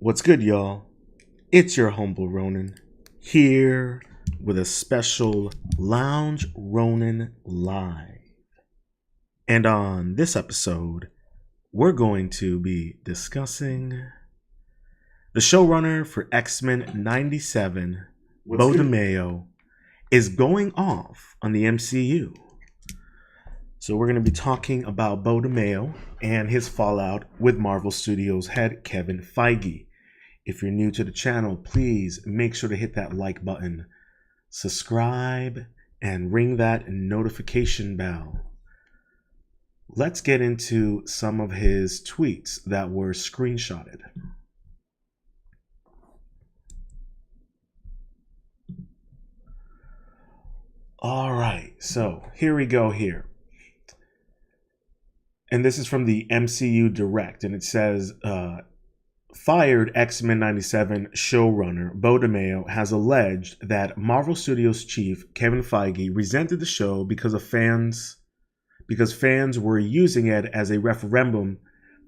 What's good, y'all? It's your humble Ronin here with a special Lounge Ronin Live. And on this episode, we're going to be discussing the showrunner for X-Men 97, Beau Demayo, is going off on the MCU. So we're going to be talking about Beau Demayo and his fallout with Marvel Studios head Kevin Feige. If you're new to the channel, please make sure to hit that like button, subscribe, and ring that notification bell. Let's get into some of his tweets that were screenshotted. All right, so here we go here. And this is from the MCU Direct, and it says, fired X-Men 97 showrunner Beau Demayo has alleged that Marvel Studios chief Kevin Feige resented the show because fans were using it as a referendum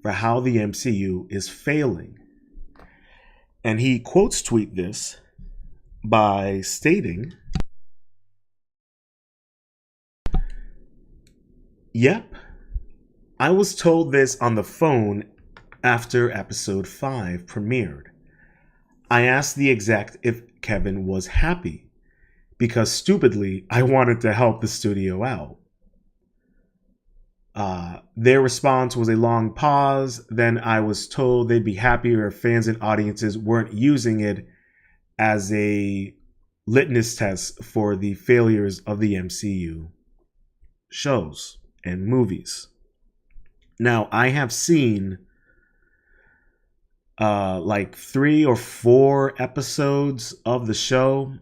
for how the MCU is failing. And he quotes tweet this by stating, "Yep, I was told this on the phone after episode 5 premiered. I asked the exec if Kevin was happy, because stupidly, I wanted to help the studio out. Their response was a long pause. Then I was told they'd be happier if fans and audiences weren't using it as a litmus test for the failures of the MCU shows and movies." Now, I have seen like 3 or 4 episodes of the show.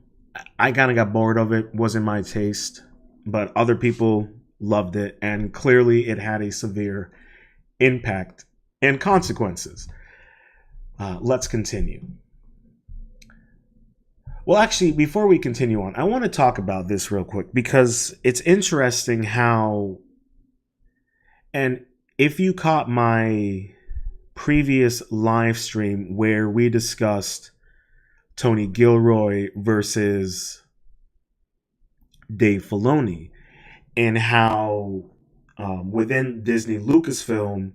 I kind of got bored of it, wasn't my taste, but other people loved it, and clearly it had a severe impact and consequences. Let's continue. Well, actually, before we continue on, I want to talk about this real quick because it's interesting how, and if you caught my previous live stream where we discussed Tony Gilroy versus Dave Filoni, and how within Disney Lucasfilm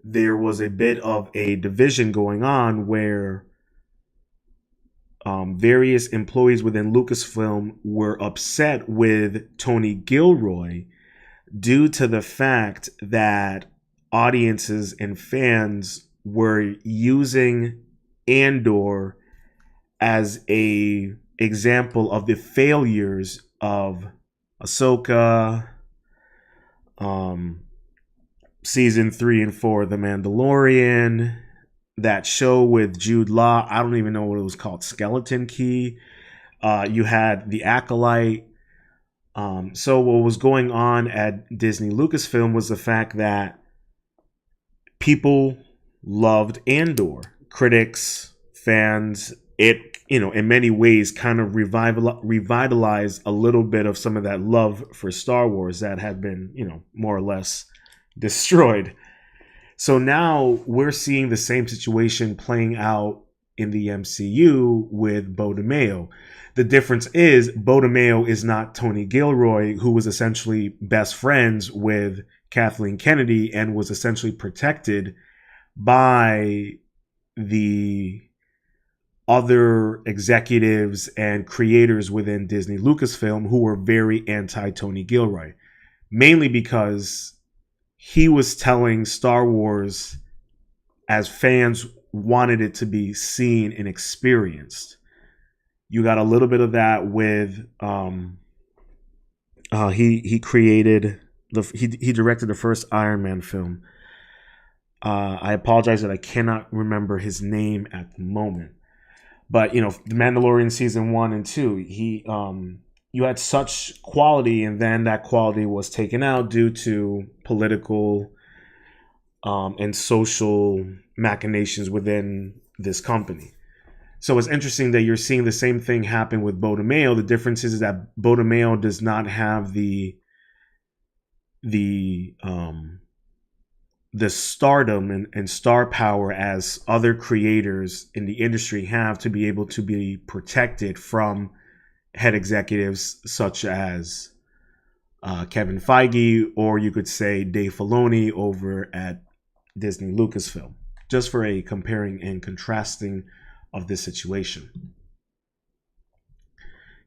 there was a bit of a division going on where various employees within Lucasfilm were upset with Tony Gilroy due to the fact that audiences and fans were using Andor as a example of the failures of Ahsoka, season 3 and 4 of The Mandalorian, that show with Jude Law, I don't even know what it was called, Skeleton Key. You had The Acolyte. So what was going on at Disney Lucasfilm was the fact that people loved Andor. Critics, fans, it, in many ways kind of revitalized a little bit of some of that love for Star Wars that had been, more or less destroyed. So now we're seeing the same situation playing out in the MCU with Beau Demayo. The difference is Beau Demayo is not Tony Gilroy, who was essentially best friends with Kathleen Kennedy and was essentially protected by the other executives and creators within Disney Lucasfilm who were very anti-Tony Gilroy, mainly because he was telling Star Wars as fans wanted it to be seen and experienced. You got a little bit of that with he created he directed the first Iron Man film. I apologize that I cannot remember his name at the moment. But, The Mandalorian season 1 and 2, you had such quality, and then that quality was taken out due to political and social machinations within this company. So it's interesting that you're seeing the same thing happen with Beau Demayo. The difference is that Beau Demayo does not have the the stardom and star power as other creators in the industry have to be able to be protected from head executives such as Kevin Feige, or you could say Dave Filoni over at Disney Lucasfilm, just for a comparing and contrasting of this situation.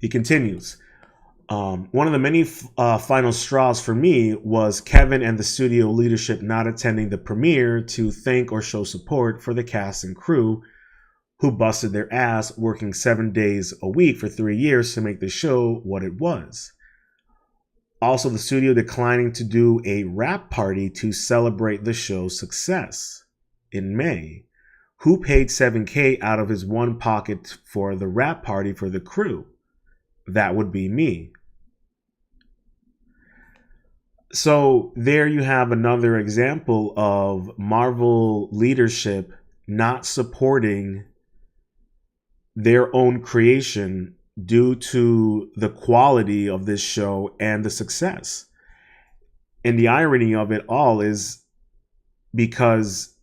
He continues, one of the many final straws for me was Kevin and the studio leadership not attending the premiere to thank or show support for the cast and crew who busted their ass working 7 days a week for 3 years to make the show what it was. Also, the studio declining to do a wrap party to celebrate the show's success in May. Who paid $7,000 out of his one pocket for the wrap party for the crew? That would be me. So there you have another example of Marvel leadership not supporting their own creation due to the quality of this show and the success. And the irony of it all is because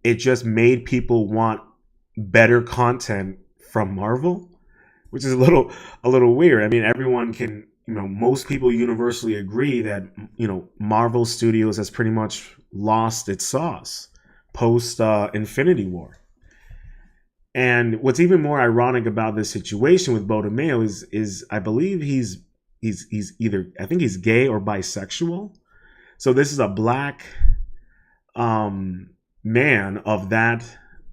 it just made people want better content from Marvel, which is a little weird. I mean, everyone can, most people universally agree that, Marvel Studios has pretty much lost its sauce post Infinity War. And what's even more ironic about this situation with Beau Demayo is I believe he's either, I think he's gay or bisexual. So this is a black man of that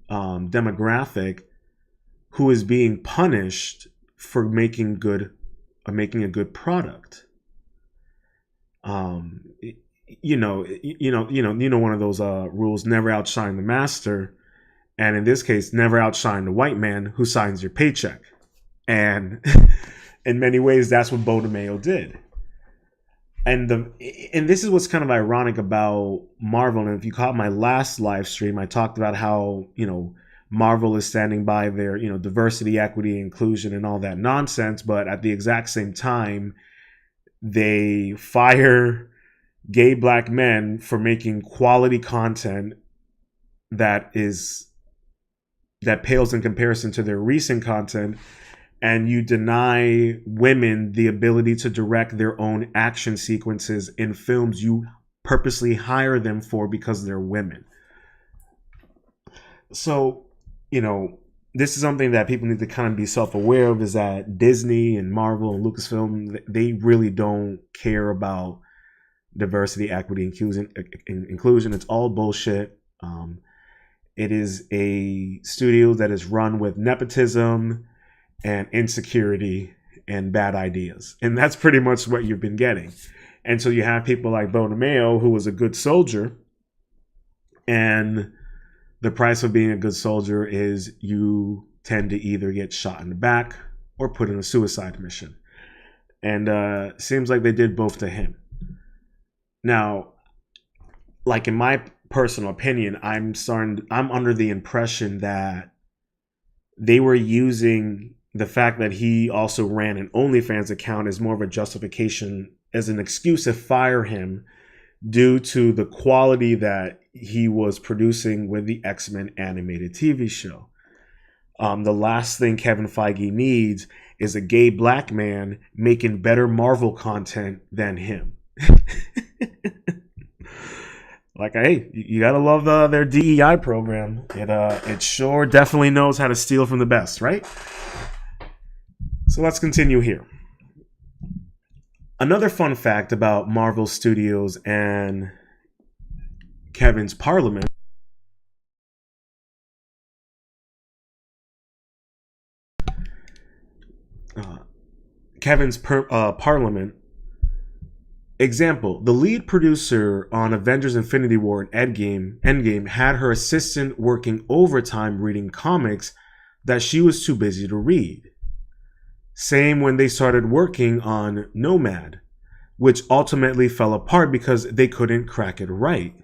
demographic who is being punished for making a good product. One of those rules: never outshine the master. And in this case, never outshine the white man who signs your paycheck. And in many ways, that's what Beau Demayo did. And this is what's kind of ironic about Marvel. And if you caught my last live stream, I talked about how, Marvel is standing by their, diversity, equity, inclusion, and all that nonsense. But at the exact same time, they fire gay black men for making quality content that pales in comparison to their recent content, and you deny women the ability to direct their own action sequences in films you purposely hire them for because they're women. So, this is something that people need to kind of be self-aware of, is that Disney and Marvel and Lucasfilm, they really don't care about diversity, equity, inclusion. It's all bullshit. It is a studio that is run with nepotism and insecurity and bad ideas. And that's pretty much what you've been getting. And so you have people like Beau Demayo, who was a good soldier. And the price of being a good soldier is you tend to either get shot in the back or put in a suicide mission. And seems like they did both to him. Now, like in my personal opinion, I'm under the impression that they were using the fact that he also ran an OnlyFans account as more of a justification, as an excuse to fire him due to the quality that he was producing with the X-Men animated TV show. The last thing Kevin Feige needs is a gay black man making better Marvel content than him. Like, hey, you gotta love their DEI program. It sure definitely knows how to steal from the best, right? So let's continue here. Another fun fact about Marvel Studios and Kevin's Parliament. Parliament. Example, the lead producer on Avengers Infinity War and Endgame had her assistant working overtime reading comics that she was too busy to read. Same when they started working on Nomad, which ultimately fell apart because they couldn't crack it right.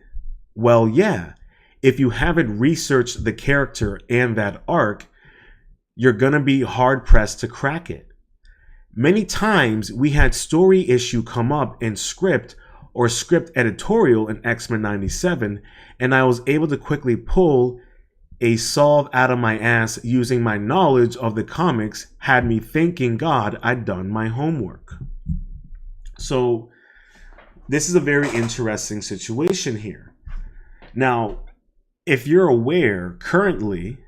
Well, yeah, if you haven't researched the character and that arc, you're gonna be hard-pressed to crack it. Many times we had story issue come up in script or script editorial in X-Men 97, and I was able to quickly pull a solve out of my ass using my knowledge of the comics, had me thanking God I'd done my homework. So this is a very interesting situation here. Now, if you're aware, currently,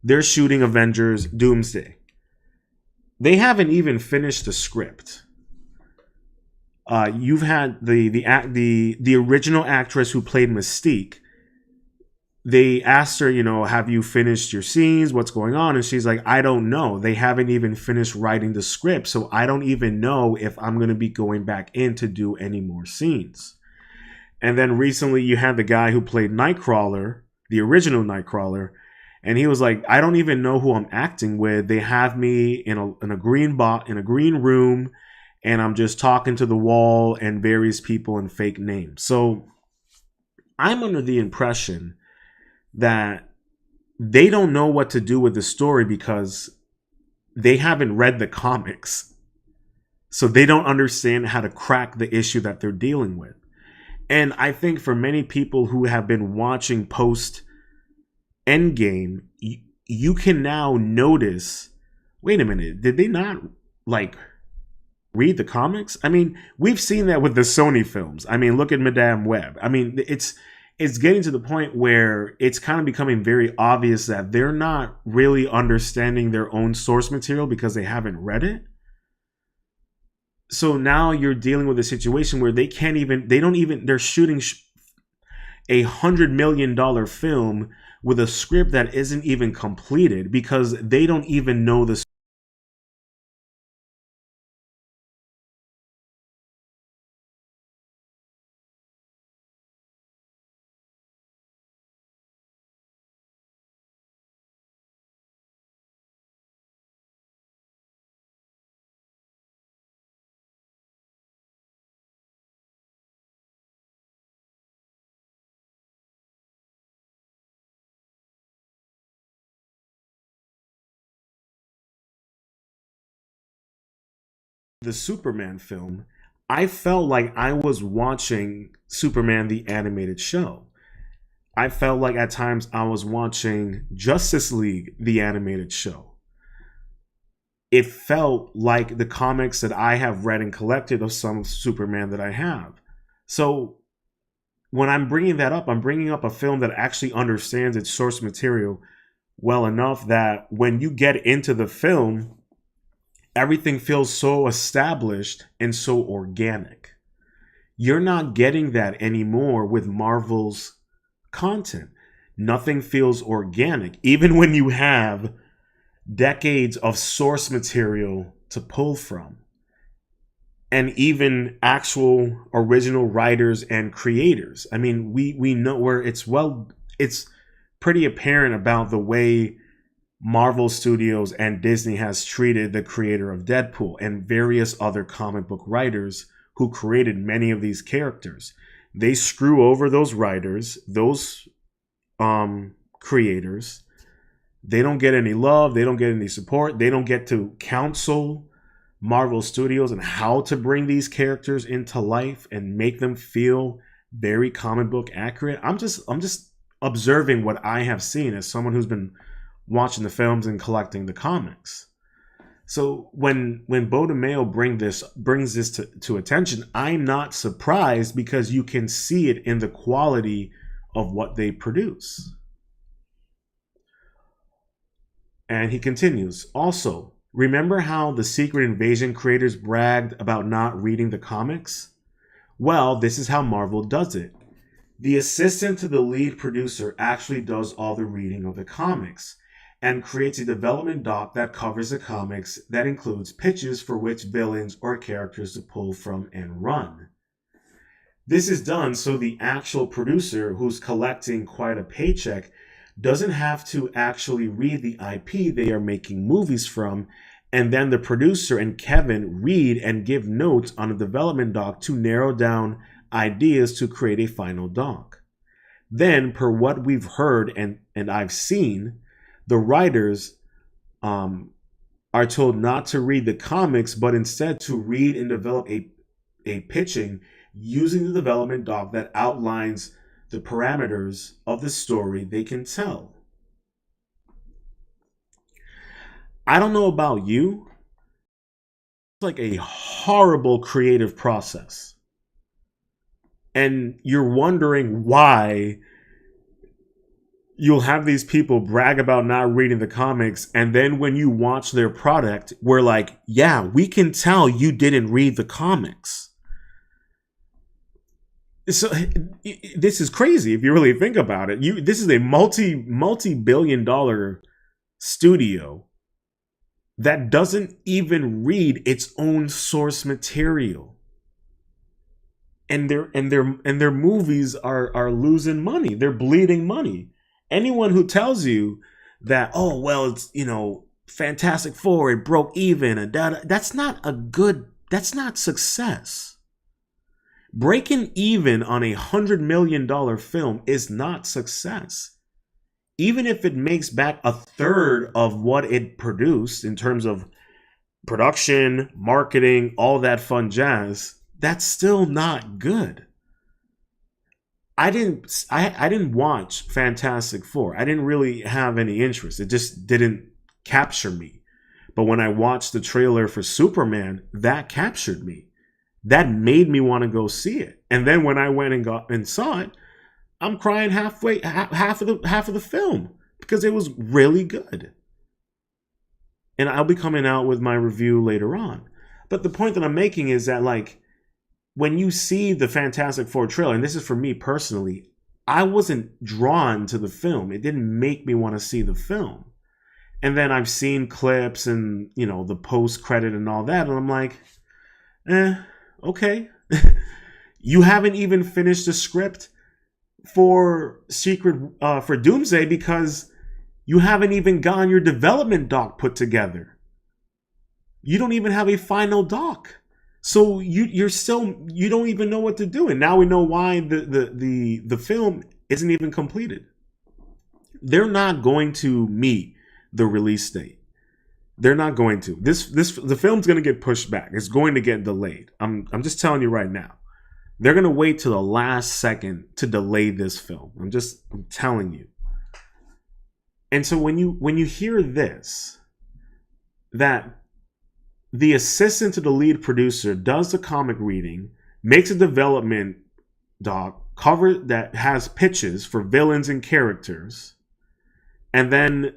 they're shooting Avengers Doomsday. They haven't even finished the script. You've had the original actress who played Mystique. They asked her, have you finished your scenes? What's going on? And she's like, I don't know. They haven't even finished writing the script, so I don't even know if I'm going to be going back in to do any more scenes. And then recently you had the guy who played Nightcrawler, the original Nightcrawler, and he was like, I don't even know who I'm acting with. They have me in a green room, and I'm just talking to the wall and various people and fake names. So I'm under the impression that they don't know what to do with the story because they haven't read the comics. So they don't understand how to crack the issue that they're dealing with. And I think for many people who have been watching post Endgame, you can now notice, wait a minute, did they not read the comics? I mean, we've seen that with the Sony films. I mean, look at Madame Web. I mean, it's getting to the point where it's kind of becoming very obvious that they're not really understanding their own source material because they haven't read it. So now you're dealing with a situation where they're shooting $100 million film with a script that isn't even completed because they don't even know the Superman film. I felt like I was watching Superman the animated show. I felt like at times I was watching Justice League the animated show. It felt like the comics that I have read and collected of some Superman that I have. So when I'm bringing that up, I'm bringing up a film that actually understands its source material well enough that when you get into the film, everything feels so established and so organic. You're not getting that anymore with Marvel's content. Nothing feels organic, even when you have decades of source material to pull from, and even actual original writers and creators. I mean, we know where it's pretty apparent about the way Marvel Studios and Disney has treated the creator of Deadpool and various other comic book writers who created many of these characters. They screw over those writers, those creators. They don't get any love. They don't get any support. They don't get to counsel Marvel Studios on how to bring these characters into life and make them feel very comic book accurate. I'm just observing what I have seen as someone who's been watching the films and collecting the comics. So when Beau Demayo brings this to attention, I'm not surprised because you can see it in the quality of what they produce. And he continues, also, remember how the Secret Invasion creators bragged about not reading the comics? Well, this is how Marvel does it. The assistant to the lead producer actually does all the reading of the comics and creates a development doc that covers the comics that includes pitches for which villains or characters to pull from and run. This is done so the actual producer, who's collecting quite a paycheck, doesn't have to actually read the IP they are making movies from, and then the producer and Kevin read and give notes on a development doc to narrow down ideas to create a final doc. Then, per what we've heard and I've seen, the writers are told not to read the comics, but instead to read and develop a pitching using the development doc that outlines the parameters of the story they can tell. I don't know about you. It's like a horrible creative process. And you're wondering why you'll have these people brag about not reading the comics, and then when you watch their product, we're like, yeah, we can tell you didn't read the comics. So this is crazy if you really think about it. This is a multi-billion-dollar studio that doesn't even read its own source material. And their movies are losing money. They're bleeding money. Anyone who tells you that, oh well, it's Fantastic Four, it broke even, and that's not success. Breaking even on $100 million film is not success. Even if it makes back a third of what it produced in terms of production, marketing, all that fun jazz, that's still not good. I didn't watch Fantastic Four. I didn't really have any interest. It just didn't capture me. But when I watched the trailer for Superman, that captured me. That made me want to go see it. And then when I went and saw it, I'm crying half of the film because it was really good. And I'll be coming out with my review later on. But the point that I'm making is that, like, when you see the Fantastic Four trailer, and this is for me personally, I wasn't drawn to the film. It didn't make me want to see the film. And then I've seen clips and, the post-credit and all that, and I'm like, okay. You haven't even finished the script for for Doomsday because you haven't even gotten your development doc put together. You don't even have a final doc. So you don't even know what to do. And now we know why the film isn't even completed. They're not going to meet the release date. They're not going to. The film's going to get pushed back. It's going to get delayed. I'm just telling you right now. They're going to wait till the last second to delay this film. I'm telling you. And so when you hear this, that the assistant to the lead producer does the comic reading, makes a development doc cover that has pitches for villains and characters, and then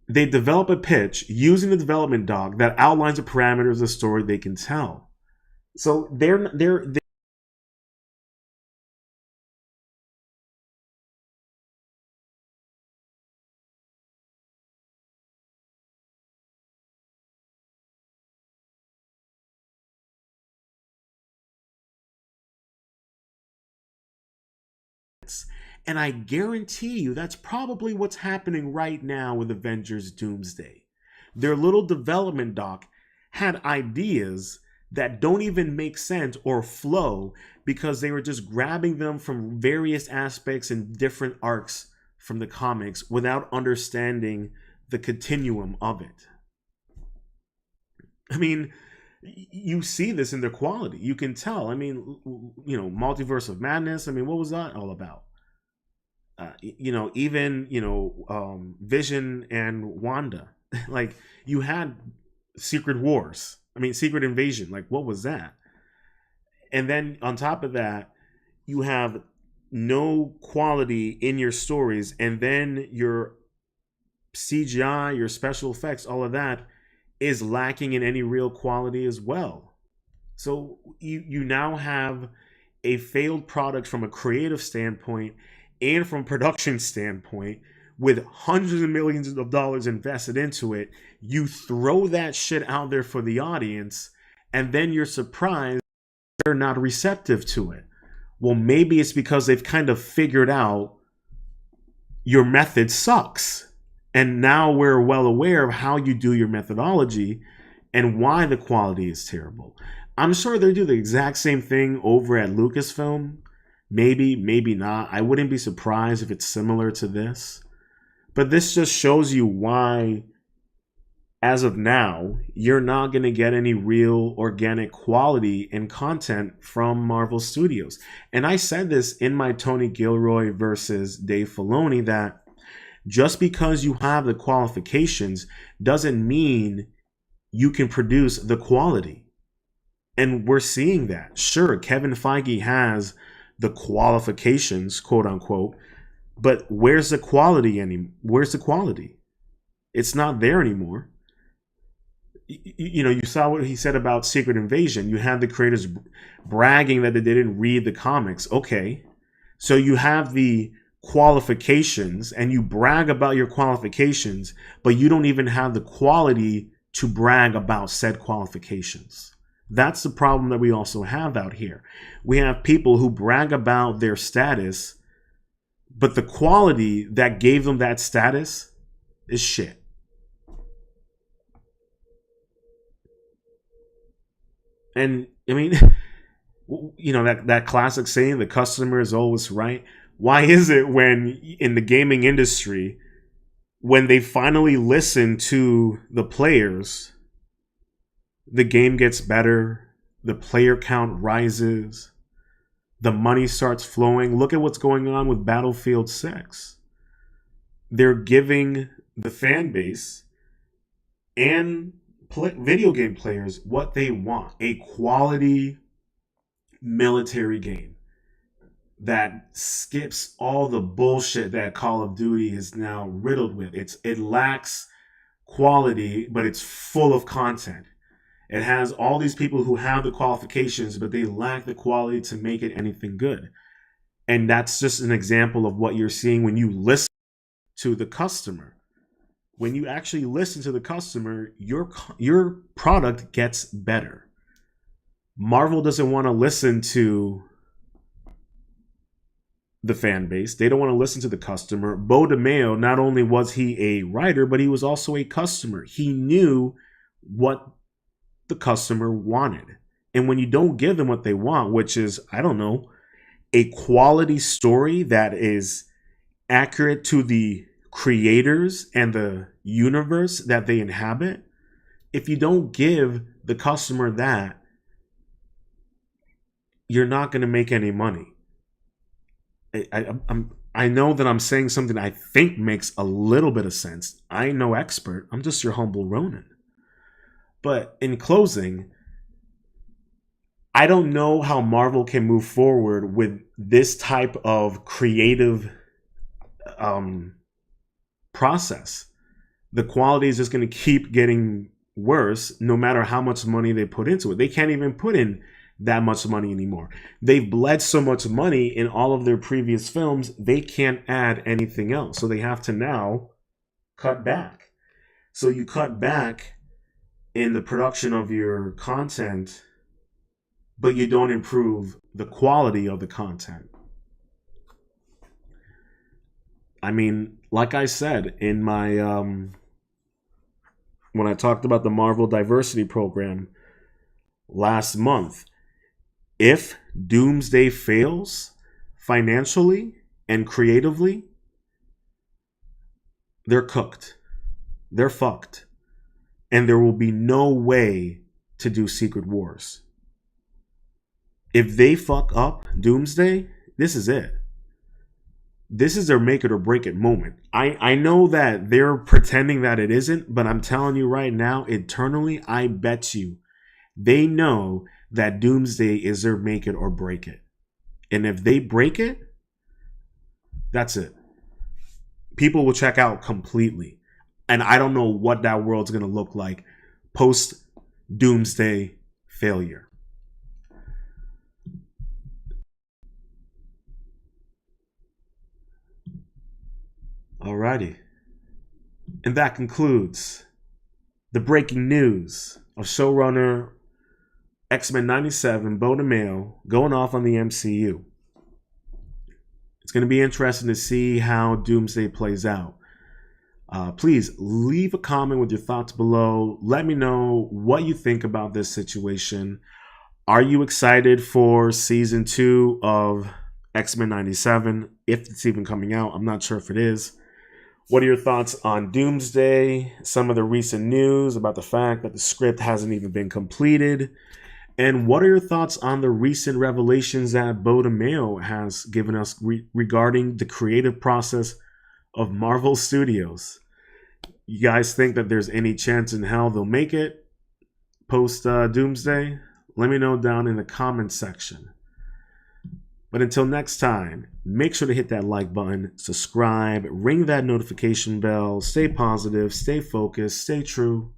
they develop a pitch using the development doc that outlines the parameters of the story they can tell. So they're and I guarantee you that's probably what's happening right now with Avengers Doomsday. Their little development doc had ideas that don't even make sense or flow because they were just grabbing them from various aspects and different arcs from the comics without understanding the continuum of it. I mean, you see this in their quality. You can tell. I mean, Multiverse of Madness. I mean, what was that all about? Even Vision and Wanda. Like, you had Secret Wars. I mean, Secret Invasion. Like, what was that? And then on top of that, you have no quality in your stories, and then your CGI, your special effects, all of that is lacking in any real quality as well. So you now have a failed product from a creative standpoint and from production standpoint, with hundreds of millions of dollars invested into it. You throw that shit out there for the audience, and then you're surprised they're not receptive to it. Well, maybe it's because they've kind of figured out your method sucks. And now we're well aware of how you do your methodology and why the quality is terrible. I'm sure they do the exact same thing over at Lucasfilm. Maybe, maybe not. I wouldn't be surprised if it's similar to this. But this just shows you why, as of now, you're not going to get any real organic quality and content from Marvel Studios. And I said this in my Tony Gilroy versus Dave Filoni, that just because you have the qualifications doesn't mean you can produce the quality. And we're seeing that. Sure, Kevin Feige has the qualifications, quote unquote, but where's the quality? Where's the quality? It's not there anymore. You saw what he said about Secret Invasion. You had the creators bragging that they didn't read the comics. Okay, so you have the qualifications and you brag about your qualifications, but you don't even have the quality to brag about said qualifications. That's the problem that we also have out here. We have people who brag about their status, but the quality that gave them that status is shit. And I mean, that classic saying, the customer is always right. Why is it when in the gaming industry, when they finally listen to the players, the game gets better, the player count rises, the money starts flowing? Look at what's going on with Battlefield 6. They're giving the fan base and video game players what they want: a quality military game that skips all the bullshit that Call of Duty is now riddled with. It lacks quality, but it's full of content. It has all these people who have the qualifications, but they lack the quality to make it anything good. And that's just an example of what you're seeing when you listen to the customer. When you actually listen to the customer, your product gets better. Marvel doesn't want to listen to the fan base. They don't want to listen to the customer. Beau Demayo, not only was he a writer, but he was also a customer. He knew what the customer wanted. And when you don't give them what they want, which is, I don't know, a quality story that is accurate to the creators and the universe that they inhabit, if you don't give the customer that, you're not going to make any money. I know that I'm saying something I think makes a little bit of sense. I ain't no expert. I'm just your humble Ronin. But in closing, I don't know how Marvel can move forward with this type of creative process. The quality is just going to keep getting worse no matter how much money they put into it. They can't even put in that much money anymore. They've bled so much money in all of their previous films, they can't add anything else. So they have to now cut back. So you cut back in the production of your content, but you don't improve the quality of the content. I mean, like I said in my when I talked about the Marvel Diversity Program last month, if Doomsday fails financially and creatively, they're cooked. They're fucked. And there will be no way to do Secret Wars. If they fuck up Doomsday, this is it. This is their make it or break it moment. I know that they're pretending that it isn't, but I'm telling you right now, internally, I bet you they know that Doomsday is their make it or break it. And if they break it, that's it. People will check out completely. And I don't know what that world's going to look like post Doomsday failure. Alrighty. And that concludes the breaking news of showrunner X-Men 97, Beau Demayo, going off on the MCU. It's going to be interesting to see how Doomsday plays out. Please leave a comment with your thoughts below. Let me know what you think about this situation. Are you excited for season 2 of X-Men 97? If it's even coming out, I'm not sure if it is. What are your thoughts on Doomsday? Some of the recent news about the fact that the script hasn't even been completed. And what are your thoughts on the recent revelations that Beau Demayo has given us regarding the creative process of Marvel Studios? You guys think that there's any chance in hell they'll make it post Doomsday? Let me know down in the comments section. But until next time, make sure to hit that like button, subscribe, ring that notification bell, stay positive, stay focused, stay true,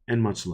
and much love.